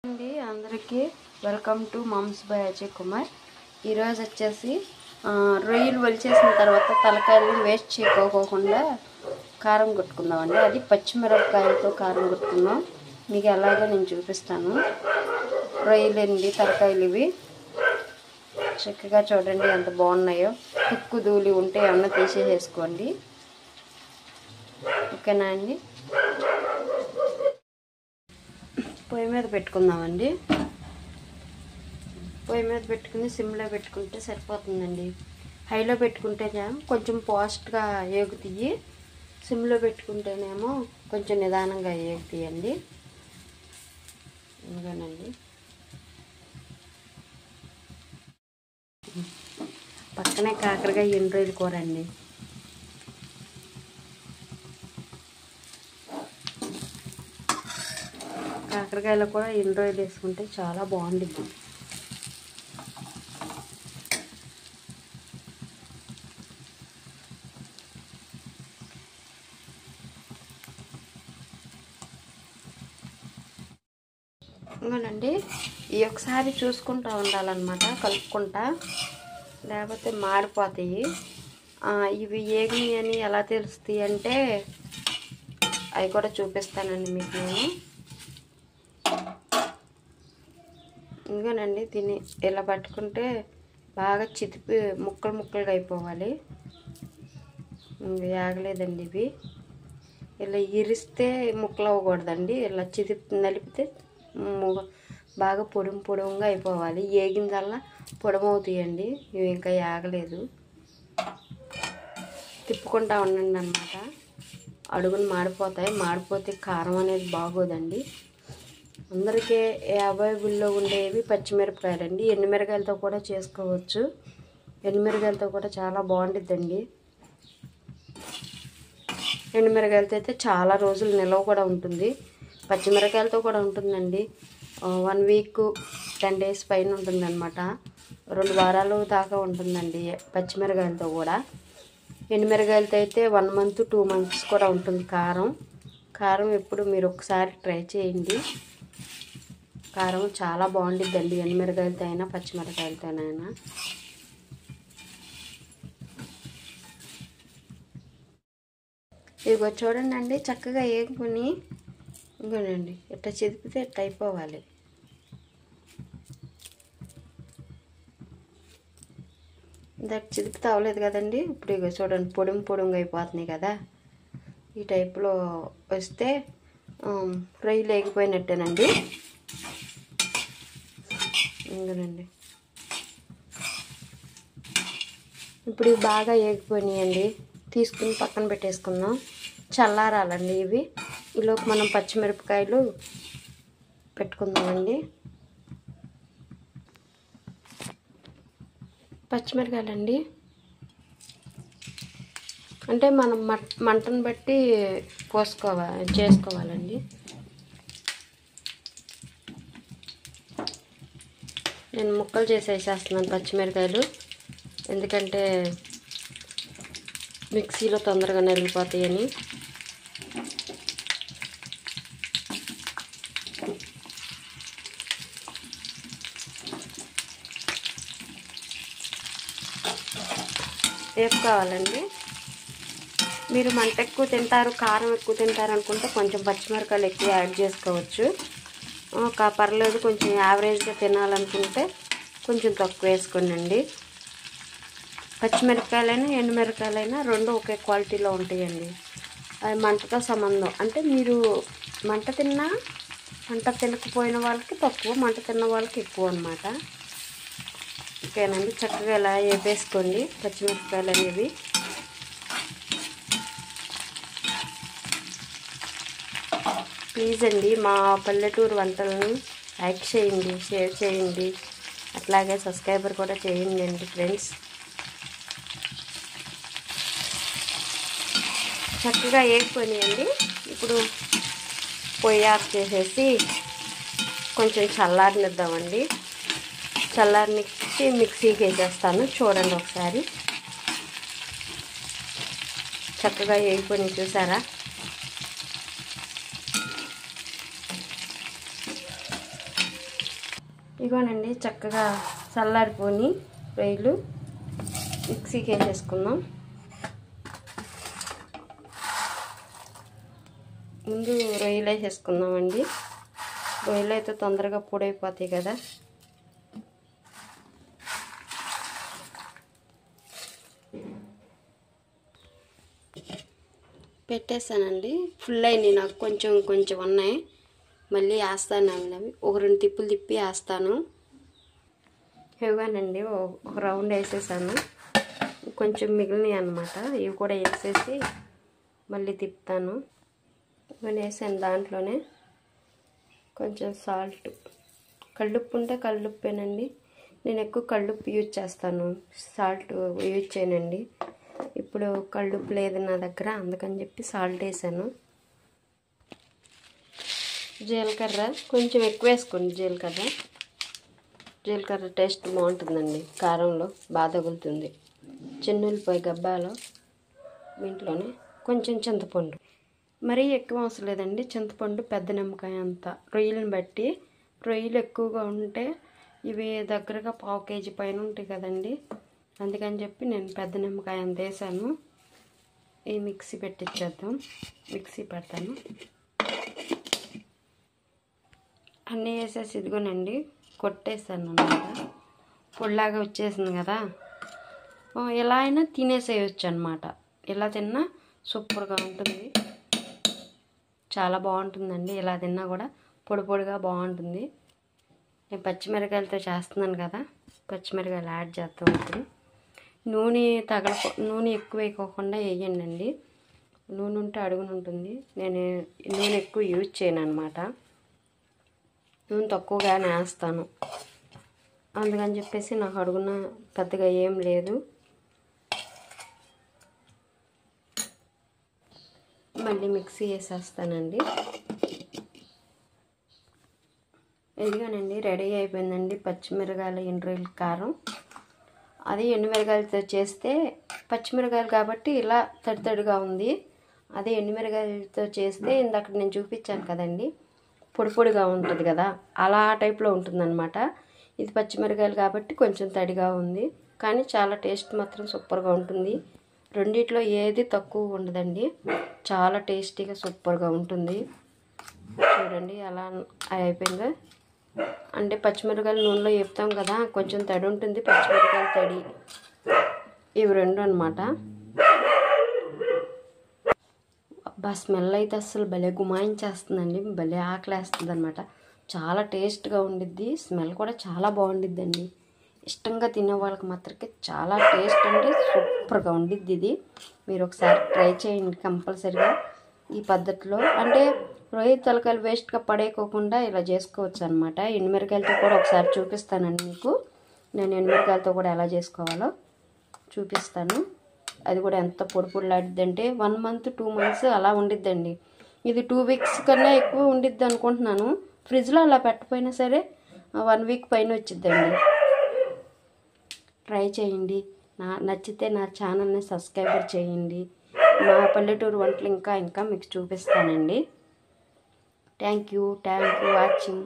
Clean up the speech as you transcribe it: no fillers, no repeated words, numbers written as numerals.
అండి అందరికీ welcome to moms by Ajay Kumar. ఈరోజు వచ్చేసి రొయ్యలు వలిచేసిన తర్వాత తలకాయలను వేస్ట్ చేయకోకుండా కారం కొట్టుకుందామండి. అది పచ్చిమిరపకాయలతో కారం కొట్టుకుందాం. మీకు ఎలాగో నేను చూపిస్తాను. రొయ్యలు అండి, తలకాయలు ఇవి చక్కగా చూడండి ఎంత బాగున్నాయో. తుక్కు ధూళి ఉంటే ఏమన్నా తీసేసుకోండి. ఓకేనా అండి? పొయ్యి మీద పెట్టుకుందామండి. పొయ్యి మీద పెట్టుకుని సిమ్లో పెట్టుకుంటే సరిపోతుందండి. హైలో పెట్టుకుంటే కొంచెం ఫాస్ట్గా ఏగుతాయి, సిమ్లో పెట్టుకుంటేనేమో కొంచెం నిదానంగా ఏగుతాయండి. ఇంకానండి పక్కనే కాకరకాయ ఎండ్రాయిల్ కూర అండి. కాకరకాయలో కూడా ఎండ్రాయిల్ వేసుకుంటే చాలా బాగుంటుంది. ఇంకోనండి ఈ ఒకసారి చూసుకుంటూ ఉండాలన్నమాట, కలుపుకుంటా, లేకపోతే మాడిపోతాయి. ఇవి ఏమి అని ఎలా తెలుస్తాయి అంటే అవి కూడా చూపిస్తానండి మీకు నేను. ఇంకోనండి దీన్ని ఇలా పట్టుకుంటే బాగా చితిపి ముక్కలు ముక్కలుగా అయిపోవాలి. ఆగలేదండి ఇవి. ఇలా ఇరిస్తే ముక్కలు అవ్వకూడదండి. ఇలా చితిపి నలిపితే బాగా పొడుముగా అయిపోవాలి. ఏగిందల్లా పొడమవుతాయండి. ఇవి ఇంకా ఆగలేదు. తిప్పుకుంటా ఉండండి అన్నమాట. అడుగును మాడిపోతాయి. మాడిపోతే కారం అనేది బాగోదండి. అందరికీ అవైలబుల్లో ఉండేవి పచ్చిమిరపకాయలండి. ఎండుమిరకాయలతో కూడా చేసుకోవచ్చు. ఎండుమిరకాయలతో కూడా చాలా బాగుంటుందండి. ఎండుమిరకాయలతో అయితే చాలా రోజులు నిల్వ కూడా ఉంటుంది. పచ్చిమిరకాయలతో కూడా ఉంటుందండి. 1 వీక్ 10 days పైన ఉంటుందన్నమాట. 2 వారాలు దాకా ఉంటుందండి పచ్చిమిరకాయలతో కూడా. ఎండుమిరకాయలతో అయితే 1 month 2 months కూడా ఉంటుంది కారం ఎప్పుడు మీరు ఒకసారి ట్రై చేయండి. కారం చాలా బాగుంటుందండి, ఎండుమిరకాయలతో అయినా పచ్చిమిరకాయలతోనైనా. ఇదిగో చూడండి అండి, చక్కగా వేసుకుని ఇంకోనండి ఇట్లా చిదిపితే ఇట్లా అయిపోవాలి. ఇందాక చిదిపితే అవ్వలేదు కదండి. ఇప్పుడు ఇక చూడండి పొడుముగా అయిపోతున్నాయి కదా. ఈ టైప్లో వస్తే రొయ్యలు వేగిపోయినట్టేనండి. ఇంకోనండి ఇప్పుడు ఇవి బాగా వేగిపోయినాయండి. తీసుకుని పక్కన పెట్టేసుకుందాం. చల్లారాలండి ఇవి. ఈలోపు మనం పచ్చిమిరపకాయలు పెట్టుకుందామండి. పచ్చిమిరకాయలండి అంటే మనం మంటను బట్టి చేసుకోవాలండి. నేను ముక్కలు చేసేసేస్తున్నాను పచ్చిమిరకాయలు, ఎందుకంటే మిక్సీలో తొందరగా నలిగిపోతాయని. వేపుకోవాలండి. మీరు మంట ఎక్కువ తింటారు, కారం ఎక్కువ తింటారు అనుకుంటే కొంచెం పచ్చిమిరకాయలు ఎక్కువ యాడ్ చేసుకోవచ్చు. పర్లేదు, కొంచెం యావరేజ్గా తినాలనుకుంటే కొంచెం తక్కువ వేసుకోండి. పచ్చిమిరపకాయలైనా ఎండుమిరపకాయలైనా రెండు ఒకే క్వాలిటీలో ఉంటాయండి. అది మంటతో సంబంధం. అంటే మీరు మంట తినకపోయిన వాళ్ళకి తక్కువ, మంట తిన్న వాళ్ళకి ఎక్కువ అన్నమాట. ఓకేనండి, చక్కగా ఇలా వేపేసుకోండి పచ్చిమిరపకాయలు అనేవి. ప్లీజ్ అండి, మా పల్లెటూరు వంటలను లైక్ చేయండి, షేర్ చేయండి, అట్లాగే సబ్స్క్రైబర్ కూడా చేయండి అండి ఫ్రెండ్స్. చక్కగా వేగిపోయినాయండి. ఇప్పుడు పొయ్యి ఆఫ్ చేసేసి కొంచెం చల్లారనిద్దామండి. చల్లారనిచ్చి మిక్సీకి వేసేస్తాను. చూడండి ఒకసారి. చక్కగా వేగిపోయి చూసారా. ఇగోనండి చక్కగా చల్లారిపోని రొయ్యలు మిక్సీకి వేసేసుకుందాం. ముందు రొయ్యలు వేసేసుకుందామండి. రొయ్యలు అయితే తొందరగా పొడైపోతాయి కదా. పెట్టేస్తానండి. ఫుల్ అయినాయి నాకు, కొంచెం కొంచెం ఉన్నాయి. మళ్ళీ వేస్తాను అవి ఒక 2 తిప్పులు తిప్పి వేస్తాను. ఇవ్వగానండి ఒక రౌండ్ వేసేసాను. కొంచెం మిగిలినాయి అన్నమాట. ఇవి కూడా వేసేసి మళ్ళీ తిప్పుతాను. ఇవన్నీ వేసాను. దాంట్లోనే కొంచెం సాల్ట్, కళ్ళుప్పు ఉంటే కళ్ళుప్పేనండి. నేను ఎక్కువ కళ్ళుప్పు యూజ్ చేస్తాను, సాల్ట్ యూజ్ చేయనండి. ఇప్పుడు కళ్ళుప్పు లేదు నా దగ్గర, అందుకని చెప్పి సాల్ట్ వేసాను. జీలకర్ర కొంచెం ఎక్కువ వేసుకోండి. జీలకర్ర టేస్ట్ బాగుంటుందండి. కారంలో బాగా తగులుతుంది. చిన్నులపై గబ్బాలో ఇంట్లోనే కొంచెం చింతపండు, మరీ ఎక్కువ అవసరం లేదండి. చింతపండు పెద్ద నిమ్మకాయ అంత, రొయ్యలను బట్టి. రొయ్యలు ఎక్కువగా ఉంటే ఇవి దగ్గరగా 1/2 కేజీ పైన ఉంటాయి కదండి, అందుకని చెప్పి నేను పెద్ద నిమ్మకాయ అంత వేసాను. ఈ మిక్సీ పెట్టించేద్దాం. మిక్సీ పెడతాను. అన్నీ వేసేసి ఇదిగోనండి కొట్టేసాను అన్నమాట. పొడిలాగా వచ్చేసింది కదా. ఎలా అయినా తినేసేయచ్చు అన్నమాట. ఇలా తిన్నా సూపర్గా ఉంటుంది, చాలా బాగుంటుందండి. ఇలా తిన్నా కూడా పొడి పొడిగా బాగుంటుంది. నేను పచ్చిమిరకాయలతో చేస్తున్నాను కదా, పచ్చిమిరకాయలు యాడ్ చేస్తాం. ఇప్పుడు నూనె ఎక్కువ వేయకోకుండా వేయండి. నూనె ఉంటే అడుగున ఉంటుంది. నేను నూనె ఎక్కువ యూజ్ చేయను అనమాట. నూనె తక్కువగానే వేస్తాను, అందుకని చెప్పేసి నాకు అడుగున పెద్దగా ఏం లేదు. మళ్ళీ మిక్సీ వేసేస్తానండి. ఇదిగానండి రెడీ అయిపోయిందండి పచ్చిమిరకాయల ఎండ్రాయిల్ కారం. అది ఎండుమిరకాయలతో చేస్తే, పచ్చిమిరకాయలు కాబట్టి ఇలా తడితడిగా ఉంది. అదే ఎండుమిరకాయలతో చేస్తే ఇందాక నేను చూపించాను కదండి, పొడి పొడిగా ఉంటుంది కదా, అలా టైప్లో ఉంటుందన్నమాట. ఇది పచ్చిమిరకాయలు కాబట్టి కొంచెం తడిగా ఉంది, కానీ చాలా టేస్ట్ మాత్రం సూపర్గా ఉంటుంది. రెండిట్లో ఏది తక్కువ ఉండదండి, చాలా టేస్టీగా సూపర్గా ఉంటుంది. చూడండి అలా అయిపోయిందో. అంటే పచ్చిమిరకాయలు నూనెలో వేపుతాం కదా, కొంచెం తడి ఉంటుంది, పచ్చిమిరకాయలు తడి, ఇవి రెండు అనమాట. అబ్బా స్మెల్ అయితే అస్సలు భలే గుమాయించేస్తుందండి, భలే ఆకలేస్తుంది అనమాట. చాలా టేస్ట్గా ఉండిద్ది, స్మెల్ కూడా చాలా బాగుండిద్దండి. ఇష్టంగా తినే వాళ్ళకి మాత్రమే చాలా టేస్ట్ అంటే సూపర్గా ఉండిద్ది. ఇది మీరు ఒకసారి ట్రై చేయండి కంపల్సరిగా ఈ పద్ధతిలో. అంటే రొయ్య తలకాయలు వేస్ట్గా పడేయకోకుండా ఇలా చేసుకోవచ్చు అనమాట. ఎండుమిరకాయలతో కూడా ఒకసారి చూపిస్తానండి మీకు. నేను ఎండుమిరకాయలతో కూడా ఎలా చేసుకోవాలో చూపిస్తాను. అది కూడా ఎంత పొడి పొడిలాడిద్దంటే 1 మంత్ 2 మంత్స్ అలా ఉండిద్దండి. ఇది 2 వీక్స్ కన్నా ఎక్కువ ఉండిద్ది అనుకుంటున్నాను. ఫ్రిడ్జ్లో అలా పెట్టకపోయినా సరే 1 వీక్ పైన వచ్చిద్దండి. ట్రై చేయండి. నచ్చితే నా ఛానల్ని సబ్స్క్రైబర్ చేయండి. మా పల్లెటూరు వంటలు ఇంకా మీకు చూపిస్తానండి. Thank you watching.